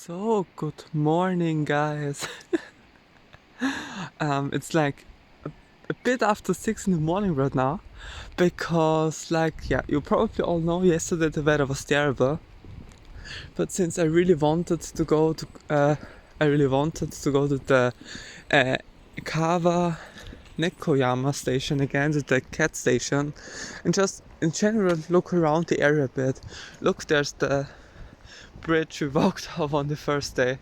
So, good morning, guys. It's like a bit after 6 in the morning right now because, you probably all know yesterday the weather was terrible. But since I really wanted to go to, the uh, Kawanekoyama Station again, to the cat station, and just in general look around the area a bit. Look, there's the bridge we walked off on the first day.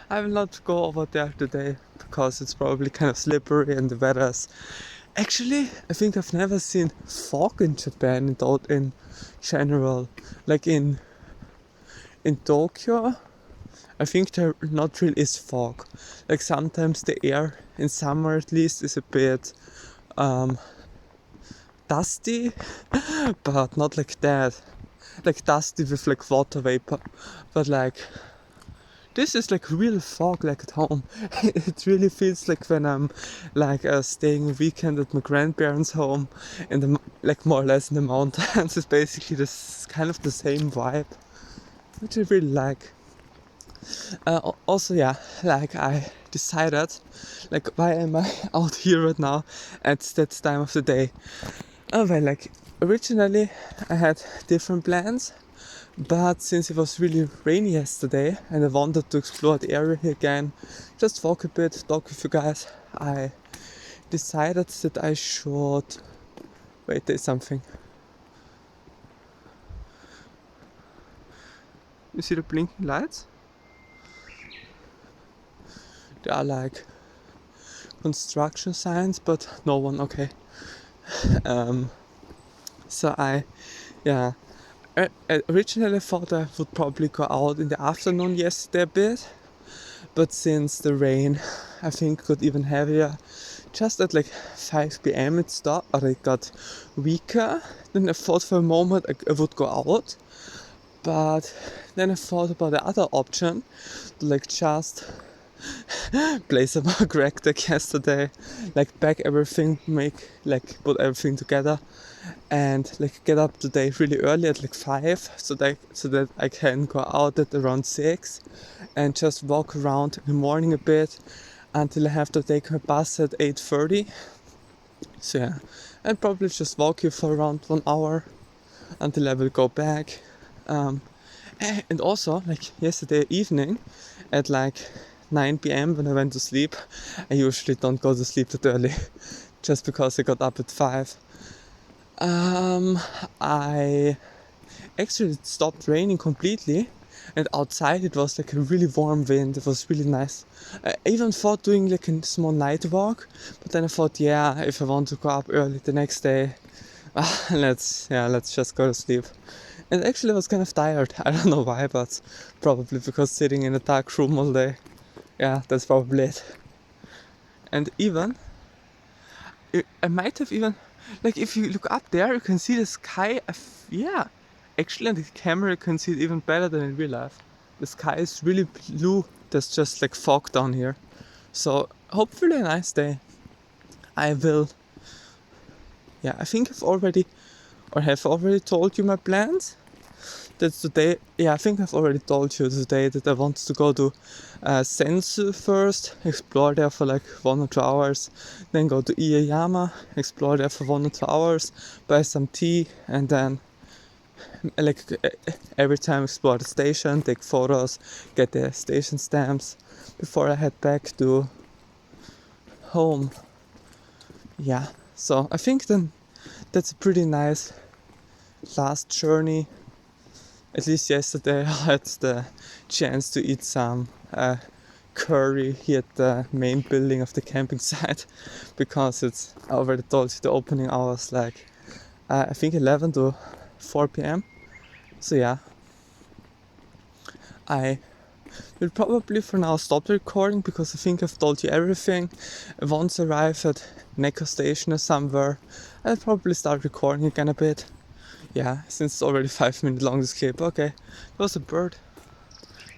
I will not go over there today because it's probably kind of slippery and the weather's. Actually, I think I've never seen fog in Japan in general. Like in Tokyo, I think there not really is fog. Like sometimes the air in summer at least is a bit dusty, but not like that. Like dusty with like water vapor, but like this is like real fog, like at home. It really feels like when I'm staying a weekend at my grandparents' home in the like more or less in the mountains. It's basically this kind of the same vibe, which I really like. Also, yeah, like I decided, like why am I out here right now at that time of the day? Oh well, like originally I had different plans. But since it was really rainy yesterday and I wanted to explore the area here again, just walk a bit, talk with you guys, I decided that I should. Wait, there's something. You see the blinking lights? They are like construction signs, but no one, okay. So yeah. I originally thought I would probably go out in the afternoon yesterday a bit, but since the rain I think got even heavier, just at like 5 p.m. it stopped, or it got weaker. Then I thought for a moment I would go out, but then I thought about the other option, to like just play some more crack deck yesterday, like pack everything, put everything together, and like get up today really early at like 5, so that I can go out at around 6 and just walk around in the morning a bit until I have to take my bus at 8:30. So yeah, and probably just walk here for around 1 hour until I will go back. And also, like yesterday evening at like 9 p.m. when I went to sleep, I usually don't go to sleep that early just because I got up at 5. I actually it stopped raining completely, and outside it was like a really warm wind. It was really nice. I even thought doing like a small night walk, but then I thought, yeah, if I want to go up early the next day, let's just go to sleep. And actually I was kind of tired. I don't know why, but probably because sitting in a dark room all day. Yeah, that's probably it. And even I might have even, like if you look up there you can see the sky. Yeah, actually on the camera you can see it even better than in real life. The sky is really blue. There's just like fog down here. So hopefully a nice day. I think have already told you my plans. That's today. Yeah, I think I've already told you today that I want to go to Senzu first, explore there for like 1 or 2 hours, then go to Ieyama, explore there for 1 or 2 hours, buy some tea, and then like every time explore the station, take photos, get the station stamps before I head back to home. Yeah, so I think then that's a pretty nice last journey. At least yesterday I had the chance to eat some curry here at the main building of the camping site, because it's, I already told you, the opening hours like I think 11 to 4 p.m. So yeah, I will probably for now stop the recording because I think I've told you everything. Once I arrive at Neko Station or somewhere, I'll probably start recording again a bit. Yeah, since it's already 5 minutes long this clip. Okay, there was a bird.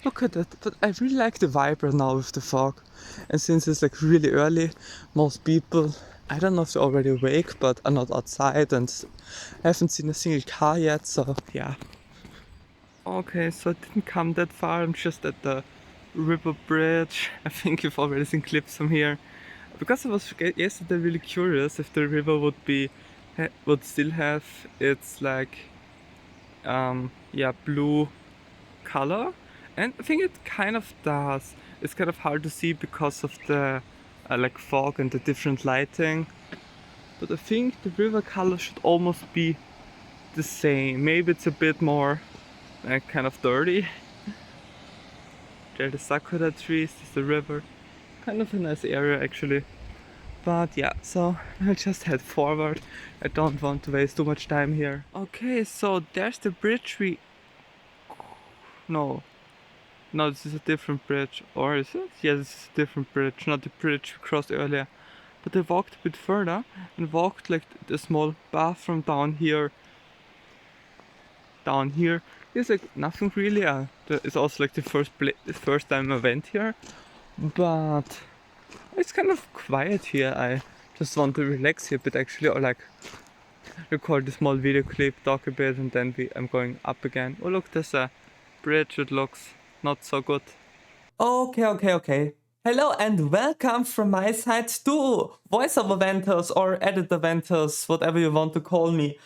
Look at that. But I really like the vibe right now with the fog. And since it's like really early, most people, I don't know if they're already awake, but are not outside, and I haven't seen a single car yet, so yeah. Okay, so I didn't come that far. I'm just at the river bridge. I think you've already seen clips from here. Because I was yesterday really curious if the river would still have its like blue color, and I think it kind of does. It's kind of hard to see because of the like fog and the different lighting, but I think the river color should almost be the same. Maybe it's a bit more kind of dirty. There are the sakura trees, there's the river. Kind of a nice area actually. But yeah, so I'll just head forward. I don't want to waste too much time here. Okay, so there's the bridge No, this is a different bridge. Or is it? Yeah, this is a different bridge, not the bridge we crossed earlier. But I walked a bit further and walked like the small bathroom down here. There's like nothing really. It's also like the first time I went here. But it's kind of quiet here. I just want to relax here a bit actually, or like record a small video clip, talk a bit, and then I'm going up again. Oh look, there's a bridge. It looks not so good. Okay. Hello and welcome from my side to voiceover Ventus or editor Ventus, whatever you want to call me.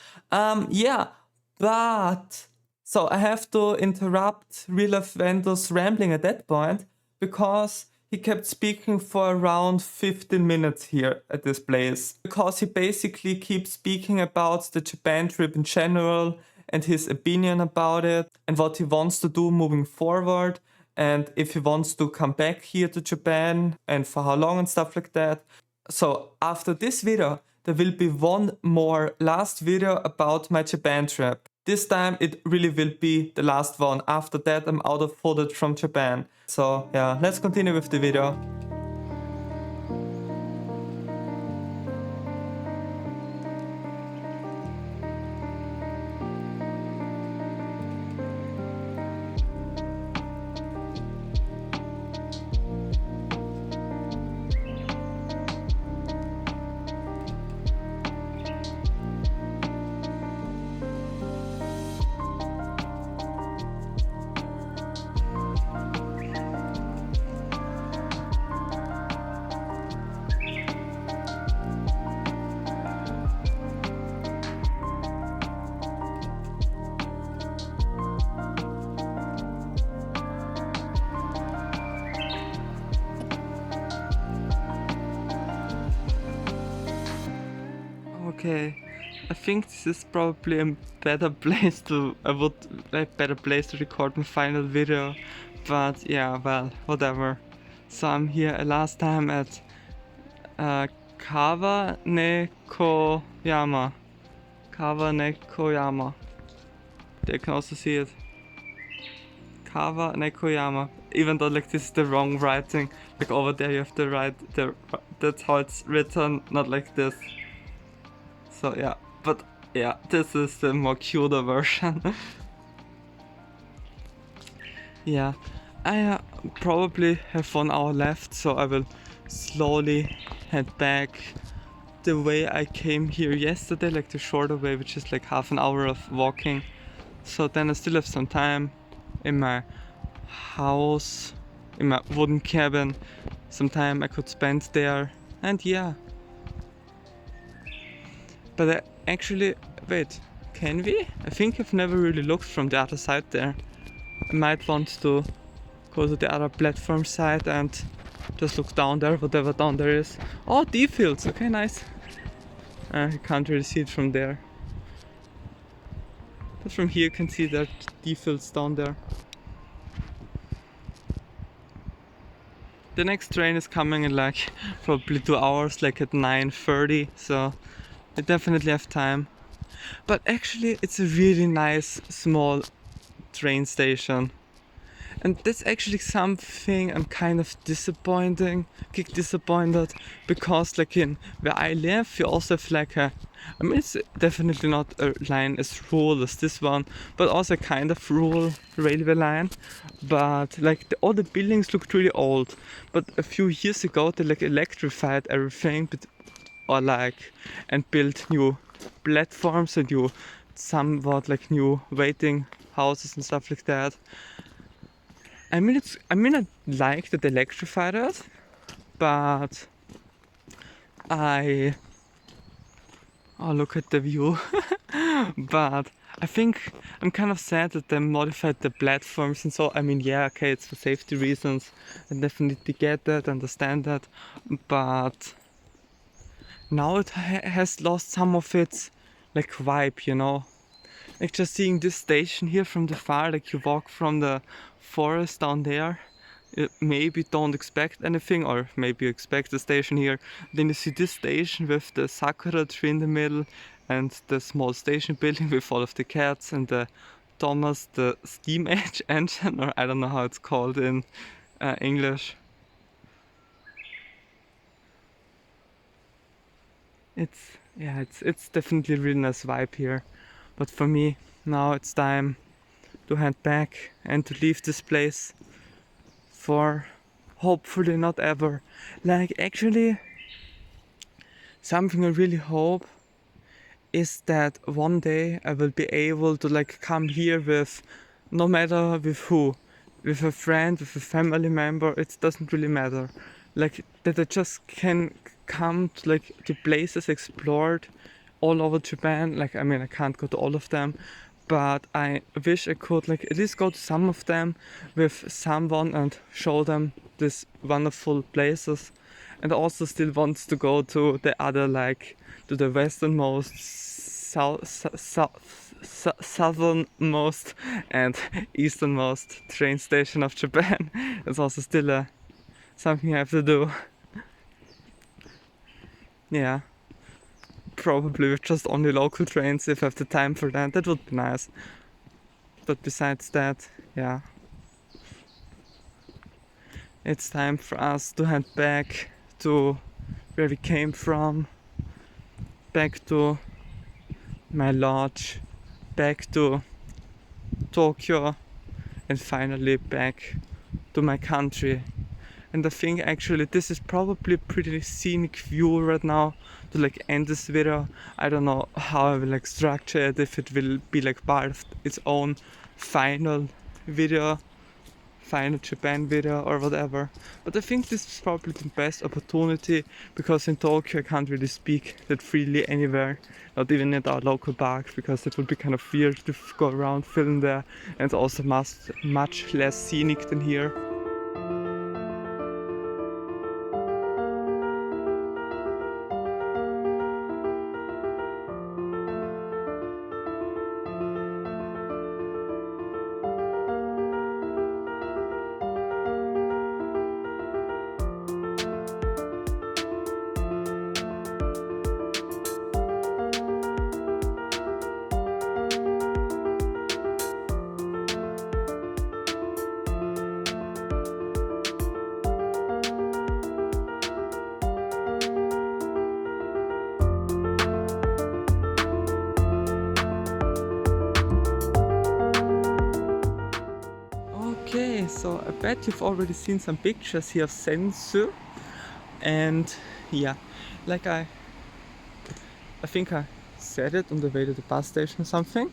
But so I have to interrupt Real Life Ventus rambling at that point because he kept speaking for around 15 minutes here at this place. Because he basically keeps speaking about the Japan trip in general and his opinion about it and what he wants to do moving forward and if he wants to come back here to Japan and for how long and stuff like that. So after this video, there will be one more last video about my Japan trip. This time it really will be the last one. After that I'm out of footage from Japan. So yeah, let's continue with the video. Okay, I think this is probably a better place to record my final video, but yeah, well, whatever. So I'm here last time at Kawanekoyama. They can also see it. Kawanekoyama. Even though like this is the wrong writing, like over there you have to write that's how it's written, not like this. So yeah, but yeah, this is the more cuter version. Yeah, I probably have 1 hour left, so I will slowly head back the way I came here yesterday, like the shorter way, which is like half an hour of walking. So then I still have some time in my house, in my wooden cabin, some time I could spend there, and yeah. But wait, can we? I think I've never really looked from the other side there. I might want to go to the other platform side and just look down there, whatever down there is. Oh, D-fields, okay, nice. You can't really see it from there. But from here you can see that D-fields down there. The next train is coming in like probably 2 hours, like at 9:30, so I definitely have time. But actually it's a really nice small train station. And that's actually something I'm kind of disappointed because like in where I live you also have like it's definitely not a line as rural as this one, but also a kind of rural railway line. But like all the buildings looked really old. But a few years ago they like electrified everything, and built new platforms and somewhat like new waiting houses and stuff like that. I mean, I like that they electrified it, but I oh, look at the view. But I think I'm kind of sad that they modified the platforms and so. I mean, yeah, okay, it's for safety reasons. I definitely get that, understand that, but now it has lost some of its like vibe, you know. Like just seeing this station here from the far, like you walk from the forest down there, maybe don't expect anything, or maybe you expect the station here. Then you see this station with the sakura tree in the middle and the small station building with all of the cats and the Thomas the steam edge engine, or I don't know how it's called in English. It's definitely a really nice vibe here. But for me, now it's time to head back and to leave this place for hopefully not ever. Like actually something I really hope is that one day I will be able to like come here with no matter with who, with a friend, with a family member, it doesn't really matter. Like that I just can come to like the places explored all over Japan. Like I mean I can't go to all of them, but I wish I could like at least go to some of them with someone and show them these wonderful places. And I also still want to go to the other like to the westernmost southernmost and easternmost train station of Japan. It's also still something I have to do. Yeah, probably with just only local trains if I have the time for that. That would be nice. But besides that, yeah, it's time for us to head back to where we came from, back to my lodge, back to Tokyo, and finally back to my country. And I think actually this is probably a pretty scenic view right now to like end this video. I don't know how I will like structure it, if it will be like part of its own final video, final Japan video or whatever. But I think this is probably the best opportunity because in Tokyo I can't really speak that freely anywhere, not even at our local park, because it would be kind of weird to go around film there, and it's also much less scenic than here. Okay, so I bet you've already seen some pictures here of Senzu, and yeah, like I think I said it on the way to the bus station or something,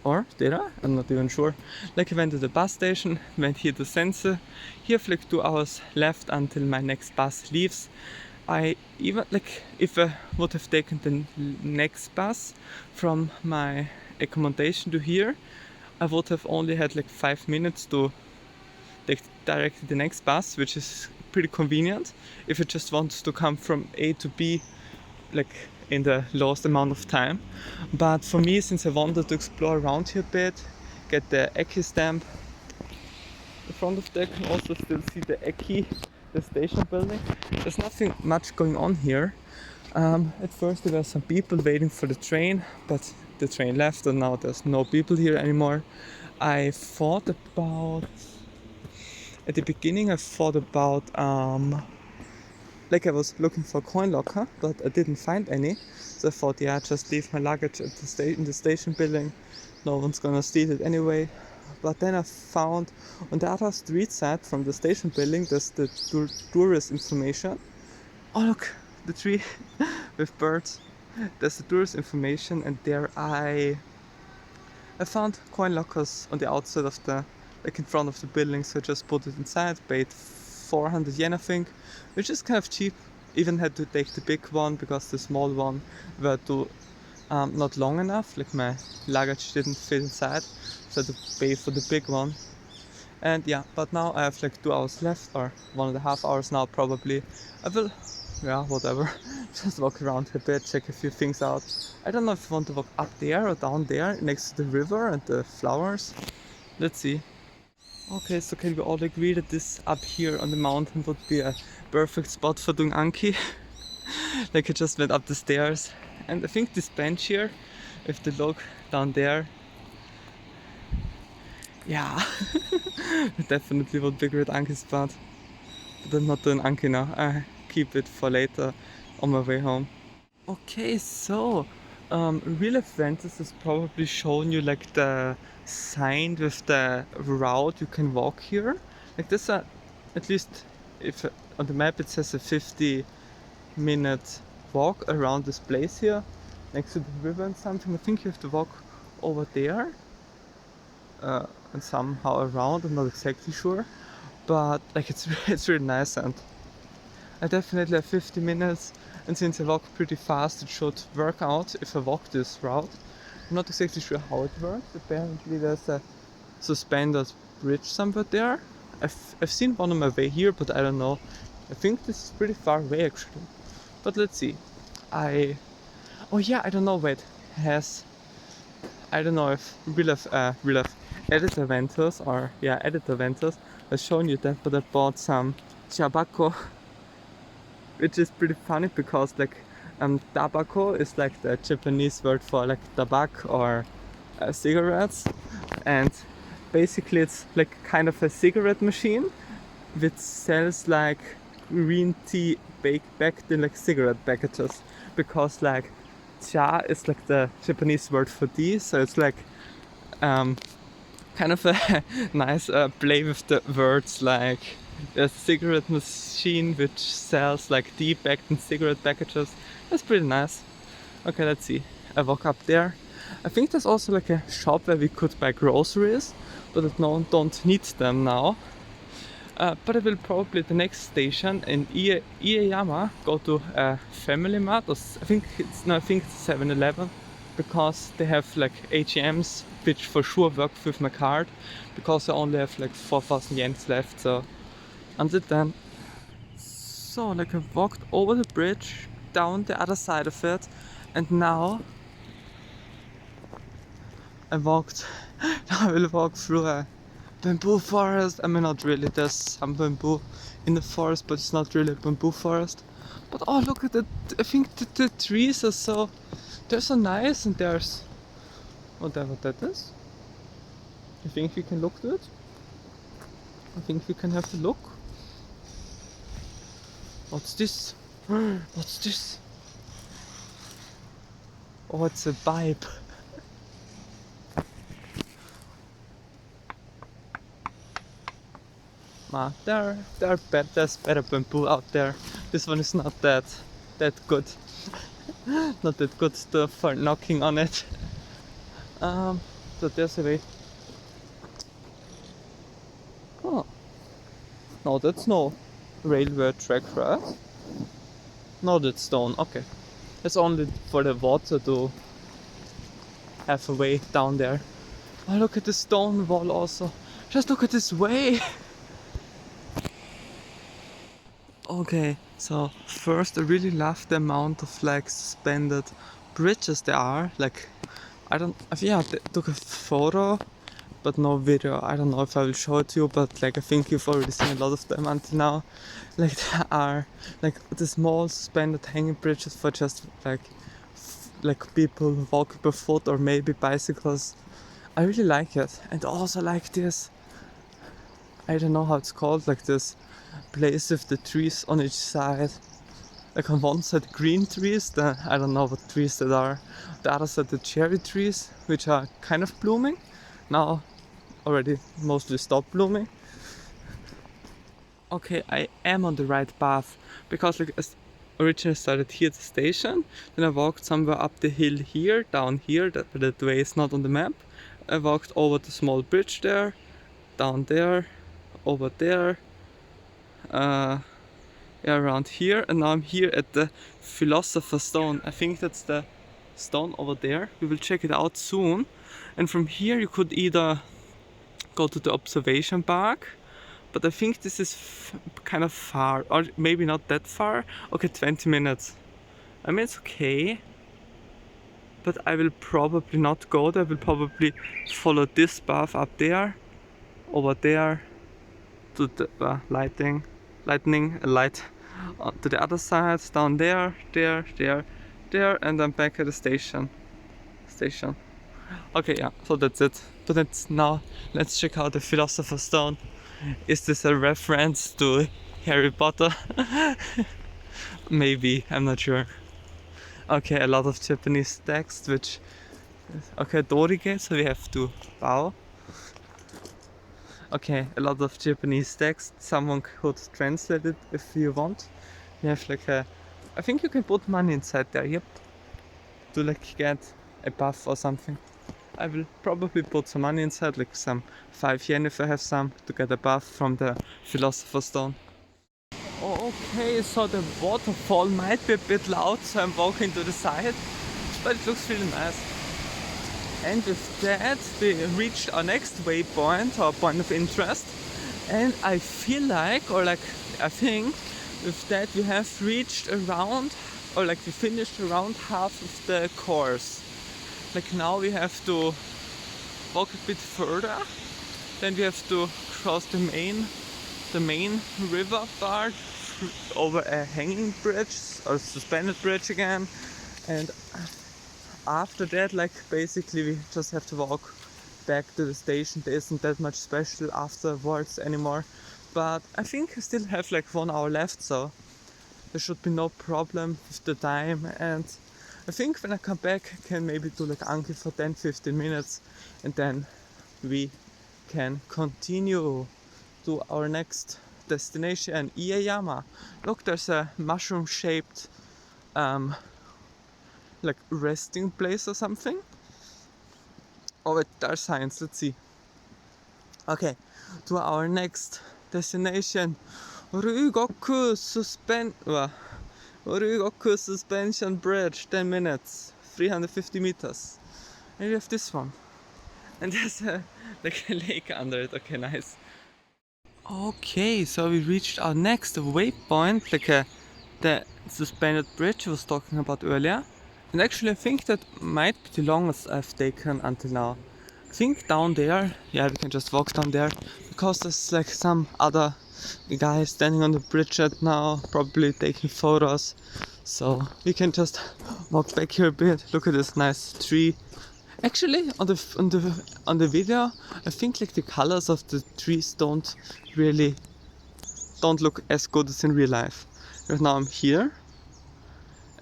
or did I? I'm not even sure. Like I went to the bus station, went here to Senzu, here have like 2 hours left until my next bus leaves. I even like if I would have taken the next bus from my accommodation to here, I would have only had like 5 minutes to take directly the next bus, which is pretty convenient if you just want to come from A to B like in the lowest amount of time. But for me, since I wanted to explore around here a bit, get the Eki stamp in front of there, I can also still see the Eki, the station building. There's nothing much going on here. At first there were some people waiting for the train, but the train left and now there's no people here anymore. I thought about, at the beginning I thought about like I was looking for a coin locker, but I didn't find any. So I thought, yeah, just leave my luggage at in the station building. No one's gonna steal it anyway. But then I found on the other street side from the station building, there's the tourist information. Oh look, the tree with birds. There's the tourist information, and there I found coin lockers on the outside of the like in front of the building, so I just put it inside, paid 400 yen I think, which is kind of cheap. Even had to take the big one because the small one were too not long enough, like my luggage didn't fit inside, so I had to pay for the big one. And yeah, but now I have like 2 hours left, or 1.5 hours now probably. I will, yeah, whatever, just walk around a bit, check a few things out. I don't know if I want to walk up there or down there next to the river and the flowers. Let's see. Okay, so can we all agree that this up here on the mountain would be a perfect spot for doing Anki? Like I just went up the stairs, and I think this bench here, if they look down there, yeah, it definitely would be a great Anki spot. But I'm not doing Anki now, I keep it for later on my way home. Okay, so real life Ventus has probably shown you like the sign with the route you can walk here. Like this, at least if on the map it says a 50-minute walk around this place here, next to the river and something. I think you have to walk over there and somehow around. I'm not exactly sure, but like it's really nice, and I definitely have 50 minutes. And since I walk pretty fast, it should work out if I walk this route. I'm not exactly sure how it works. Apparently there's a suspended bridge somewhere there. I've seen one on my way here, but I don't know. I think this is pretty far away actually. But let's see. Oh yeah, I don't know, wait. I don't know if real life editor Ventus, or yeah, editor Ventus has shown you that, but I bought some tobacco, which is pretty funny because like tobacco is like the Japanese word for like tobacco or cigarettes, and basically it's like kind of a cigarette machine which sells like green tea backed in like cigarette packages, because like cha is like the Japanese word for tea, so it's like kind of a nice play with the words, like a cigarette machine which sells like tea packed in cigarette packages. That's pretty nice. Okay, let's see. I walk up there. I think there's also like a shop where we could buy groceries, but I don't need them now. But I will probably at the next station in Ieyama go to a Family Mart, or I think it's 7-Eleven, because they have like AGMs which for sure work with my card, because I only have like 4,000 yen left. So until then, so like I walked over the bridge, down the other side of it, and now I will walk through a bamboo forest. I mean, not really, there's some bamboo in the forest, but it's not really a bamboo forest. But oh, look at it, I think the trees are so, they're so nice, and there's whatever that is. I think we can look to it. I think we can have a look. What's this? What's this? Oh, it's a pipe. There's better bamboo out there. This one is not that good. Not that good stuff for knocking on it. So there's a way. Oh. No, that's no railway track, right? No, that's stone. Okay. It's only for the water to have a way down there. Oh, look at the stone wall also. Just look at this way. Okay, so first I really love the amount of like suspended bridges there are. Like, I took a photo, but no video. I don't know if I will show it to you, but like I think you've already seen a lot of them until now. Like there are like the small suspended hanging bridges for just like people walking by foot or maybe bicycles. I really like it, and also like this. I don't know how it's called, like this place with the trees on each side. Like on one side green trees, then I don't know what trees that are. The other side the cherry trees, which are kind of blooming. Now already mostly stopped blooming. Okay, I am on the right path, because like I originally started here at the station, then I walked somewhere up the hill here, down here, that way is not on the map. I walked over the small bridge there, down there, over there, yeah, around here, and now I'm here at the Philosopher's Stone. I think that's the stone over there. We will check it out soon. And from here you could either go to the observation park, but I think this is kind of far, or maybe not that far. Okay, 20 minutes. I mean, it's okay, but I will probably not go there. I will probably follow this path up there, over there, to the lightning light to the other side, down there, there, and then back at the station. Okay, yeah, so that's it. But now let's check out the Philosopher's Stone. Is this a reference to Harry Potter? Maybe, I'm not sure. Okay, a lot of Japanese text, which okay, dorige, so we have to bow. Okay, a lot of Japanese text. Someone could translate it if you want. You have like I think you can put money inside there, yep. To like get a buff or something. I will probably put some money inside, like some 5 yen if I have some, to get a buff from the Philosopher's Stone. Okay, so the waterfall might be a bit loud, so I'm walking to the side, but it looks really nice. And with that, we reached our next waypoint, our point of interest. And I feel like, or like I think, with that we have reached around, or like we finished around half of the course. Like now we have to walk a bit further, then we have to cross the main river part over a hanging bridge or suspended bridge again, and after that, like basically we just have to walk back to the station. There isn't that much special afterwards anymore, but I think I still have like 1 hour left, so there should be no problem with the time. And I think when I come back I can maybe do like Anki for 10-15 minutes, and then we can continue to our next destination, Ieyama. Look, there's a mushroom shaped like resting place or something. Oh wait, there's signs, let's see. Okay, to our next destination, Ryugoku Suspension Bridge, 10 minutes, 350 meters. And we have this one. And there's like a lake under it, okay, nice. Okay, so we reached our next waypoint, like the suspended bridge I was talking about earlier. And actually I think that might be the longest I've taken until now. I think down there, yeah, we can just walk down there, because there's like some other guy standing on the bridge right now, probably taking photos. So we can just walk back here a bit. Look at this nice tree. Actually, on the video, I think like the colors of the trees don't look as good as in real life. Right now I'm here,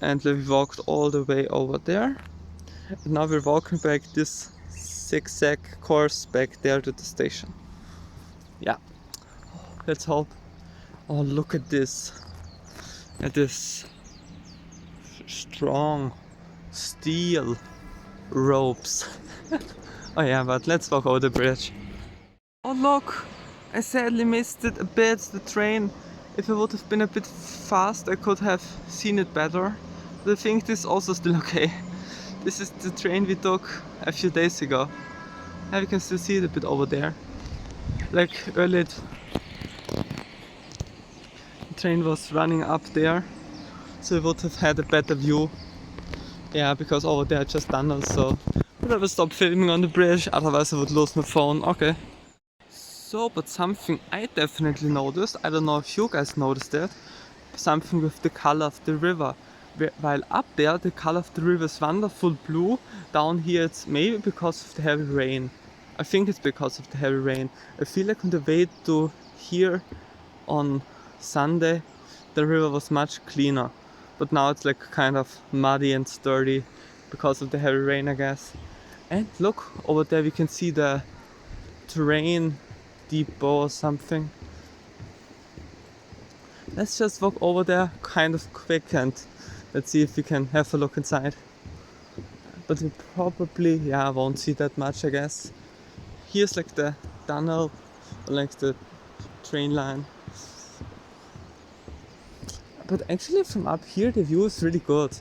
and we walked all the way over there, and now we're walking back this zigzag course back there to the station. Yeah, let's hope. Oh, look at this, strong steel ropes. Oh yeah, but let's walk over the bridge. Oh look, I sadly missed it a bit, the train. If I would have been a bit fast I could have seen it better. But I think this is also still okay. This is the train we took a few days ago. And we can still see it a bit over there. Like earlier the train was running up there, so we would have had a better view. Yeah, because over there are just tunnels, so but I will stop filming on the bridge, otherwise I would lose my phone. Okay. So, but something I definitely noticed, I don't know if you guys noticed it, something with the color of the river. While up there the color of the river is wonderful blue, down here it's maybe because of the heavy rain. I think it's because of the heavy rain. I feel like on the way to here on Sunday the river was much cleaner, but now it's like kind of muddy and sturdy because of the heavy rain, I guess. And look, over there we can see the train depot or something. Let's just walk over there kind of quick and let's see if we can have a look inside. But we probably, yeah, won't see that much, I guess. Here's like the tunnel like the train line. But actually from up here the view is really good.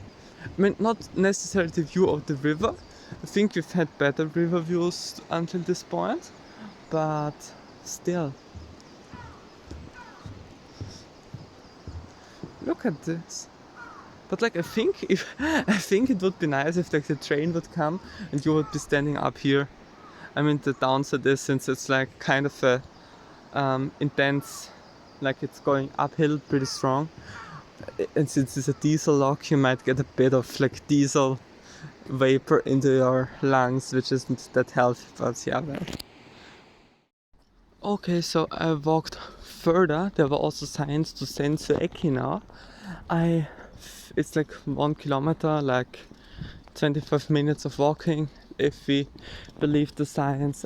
I mean, not necessarily the view of the river. I think we've had better river views until this point, but still. Look at this. But like I think it would be nice if like the train would come and you would be standing up here. I mean the downside is, since it's like kind of a intense, like it's going uphill pretty strong, and since it's a diesel lock, you might get a bit of like diesel vapor into your lungs, which isn't that healthy, but yeah, well. Okay, so I walked further. There were also signs to Senzu now. It's like 1 kilometer, like 25 minutes of walking, if we believe the signs.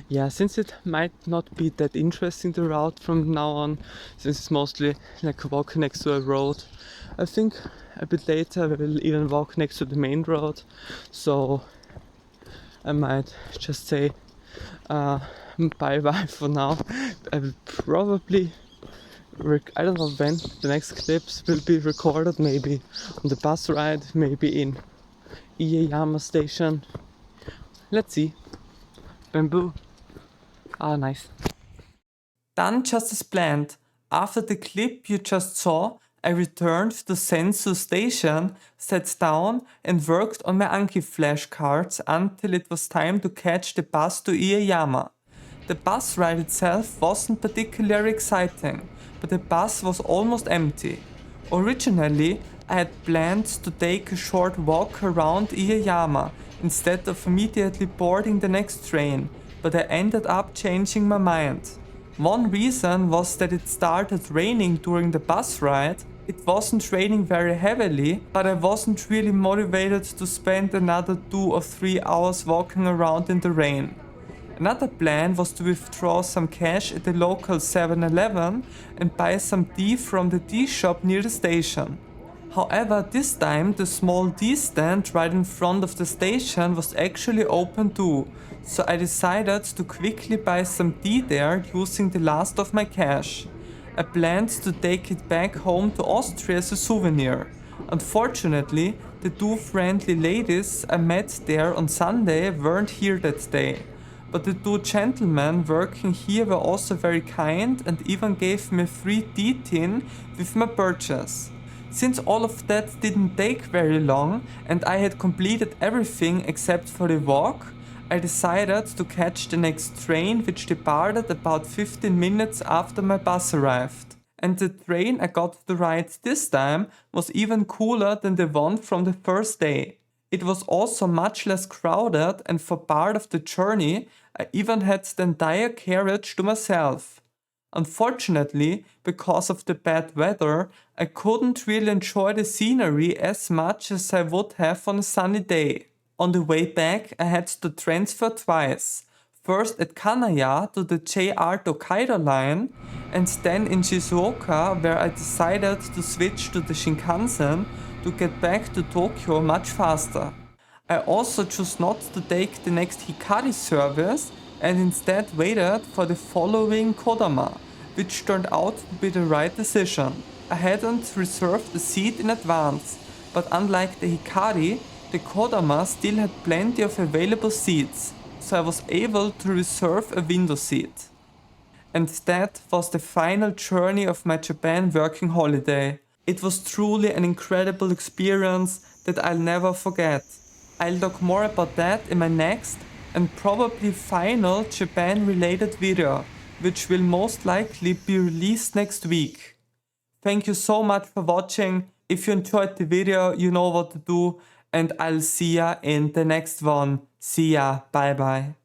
Yeah, since it might not be that interesting, the route from now on, since it's mostly like walking next to a road, I think a bit later we will even walk next to the main road, so I might just say bye bye for now. I will probably I don't know when the next clips will be recorded, maybe on the bus ride, maybe in Ieyama Station. Let's see. Bamboo. Ah, nice. Done just as planned. After the clip you just saw, I returned to Senzu Station, sat down and worked on my Anki flashcards until it was time to catch the bus to Ieyama. The bus ride itself wasn't particularly exciting, but the bus was almost empty. Originally, I had planned to take a short walk around Ieyama instead of immediately boarding the next train, but I ended up changing my mind. One reason was that it started raining during the bus ride. It wasn't raining very heavily, but I wasn't really motivated to spend another 2 or 3 hours walking around in the rain. Another plan was to withdraw some cash at the local 7-Eleven and buy some tea from the tea shop near the station. However, this time the small tea stand right in front of the station was actually open too, so I decided to quickly buy some tea there using the last of my cash. I planned to take it back home to Austria as a souvenir. Unfortunately, the 2 friendly ladies I met there on Sunday weren't here that day. But the 2 gentlemen working here were also very kind and even gave me a free tea tin with my purchase. Since all of that didn't take very long and I had completed everything except for the walk, I decided to catch the next train, which departed about 15 minutes after my bus arrived. And the train I got to ride this time was even cooler than the one from the first day. It was also much less crowded, and for part of the journey I even had the entire carriage to myself. Unfortunately, because of the bad weather, I couldn't really enjoy the scenery as much as I would have on a sunny day. On the way back I had to transfer twice. First at Kanaya to the JR Tokaido line, and then in Shizuoka, where I decided to switch to the Shinkansen to get back to Tokyo much faster. I also chose not to take the next Hikari service and instead waited for the following Kodama, which turned out to be the right decision. I hadn't reserved a seat in advance, but unlike the Hikari, the Kodama still had plenty of available seats, so I was able to reserve a window seat. And that was the final journey of my Japan working holiday. It was truly an incredible experience that I'll never forget. I'll talk more about that in my next and probably final Japan related video, which will most likely be released next week. Thank you so much for watching. If you enjoyed the video, you know what to do, and I'll see ya in the next one. See ya, bye bye.